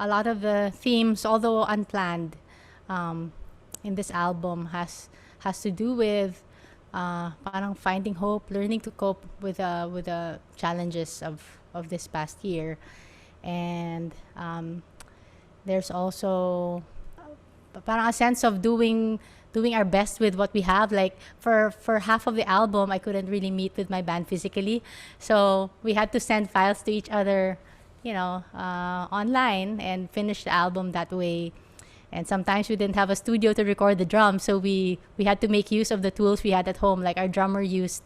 a lot of the themes, although unplanned, in this album has to do with parang finding hope, learning to cope with the challenges of this past year, and there's also parang a sense of doing our best with what we have. Like for half of the album, I couldn't really meet with my band physically, so we had to send files to each other, online, and finish the album that way. And sometimes we didn't have a studio to record the drums, so we had to make use of the tools we had at home. Like our drummer used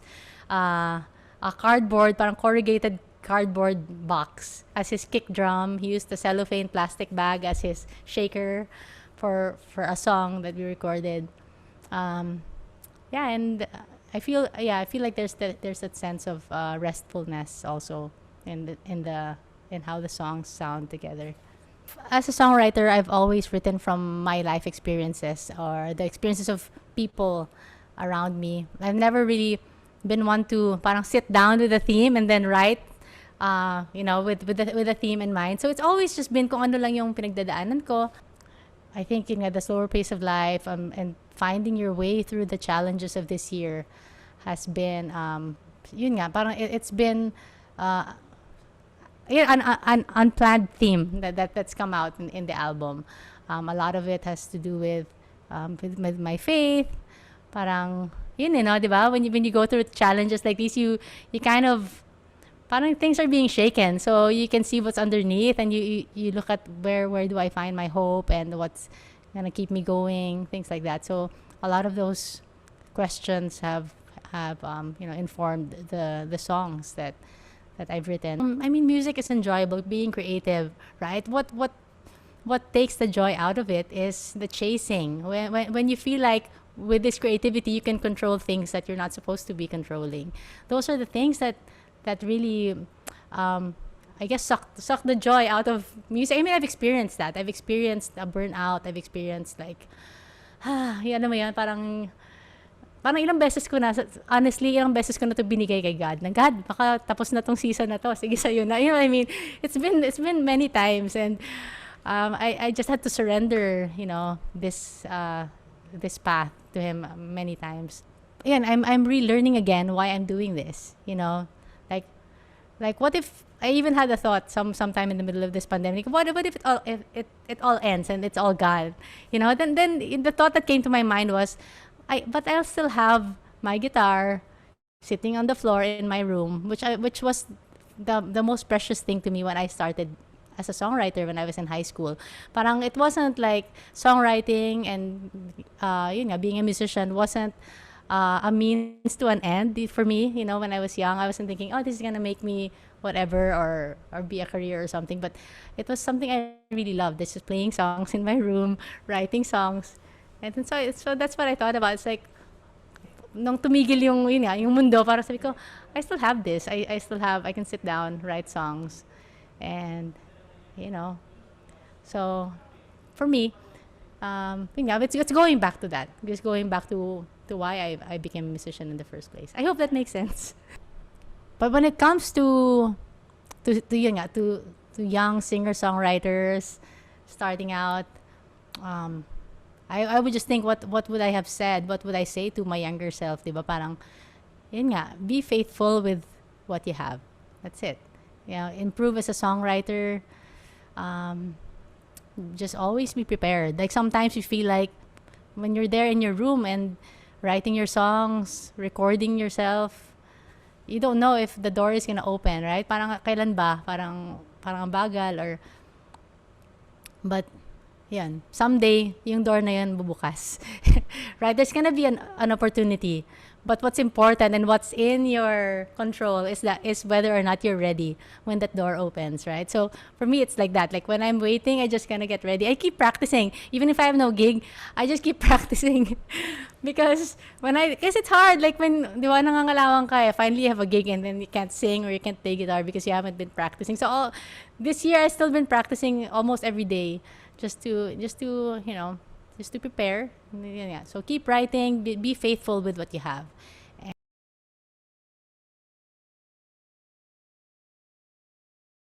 a cardboard, parang corrugated cardboard box as his kick drum. He used the cellophane plastic bag as his shaker for a song that we recorded. Yeah, and I feel like there's that sense of restfulness also in how the songs sound together. As a songwriter, I've always written from my life experiences or the experiences of people around me. I've never really been one to parang sit down with a theme and then write, with the theme in mind. So it's always just been kung ano lang yung pinagdadaanan ko. I think at the slower pace of life, and finding your way through the challenges of this year has been, yun nga, parang it's been an unplanned theme that's come out in the album. A lot of it has to do with my faith. Parang yun, di ba? When you go through challenges like these, you kind of parang things are being shaken, so you can see what's underneath, and you look at where do I find my hope and what's gonna keep me going, things like that. So a lot of those questions have informed the songs that I've written. I mean, music is enjoyable, being creative, right? What takes the joy out of it is the chasing. When you feel like with this creativity you can control things that you're not supposed to be controlling. Those are the things that really, I guess, suck the joy out of music. I mean, I've experienced that. I've experienced a burnout. I've experienced like, yan mo yan, parang ilang beses ko na, honestly, ilang beses ko na to binigay kay God. Na, God, baka tapos na tong season na to. Sige, sa'yo na. You know what I mean? It's been many times, and I just had to surrender, this path to Him many times. Again, I'm relearning again why I'm doing this. Like what if I even had a thought sometime in the middle of this pandemic? What if it all ends and it's all God? Then the thought that came to my mind was, but I'll still have my guitar sitting on the floor in my room, which was the most precious thing to me when I started as a songwriter when I was in high school. Parang it wasn't like songwriting and being a musician wasn't a means to an end for me. When I was young, I wasn't thinking, oh, this is gonna make me whatever or be a career or something. But it was something I really loved. This is playing songs in my room, writing songs. And then so that's what I thought about. It's like, nung tumigil yung mundo, para sabi ko, I still have this. I can sit down, write songs. And, so for me, it's going back to that. Just going back to why I became a musician in the first place. I hope that makes sense. But when it comes to young singer-songwriters starting out, I would just think, what would I have said? What would I say to my younger self? Diba? Parang, be faithful with what you have. That's it. Improve as a songwriter. Just always be prepared. Like sometimes you feel like when you're there in your room and writing your songs, recording yourself, you don't know if the door is gonna open, right? Parang kailan ba? Parang ang bagal but yan, someday yung door na yun bubukas. Right? There's gonna be an opportunity. But what's important and what's in your control is whether or not you're ready when that door opens, right? So for me, it's like that. Like when I'm waiting, I just gonna get ready. I keep practicing. Even if I have no gig, I just keep practicing. Because it's hard. Like when, di ba, nangangalawang ka, finally you have a gig and then you can't sing or you can't play guitar because you haven't been practicing. So this year, I've still been practicing almost every day just to prepare. Yeah. So keep writing, be faithful with what you have.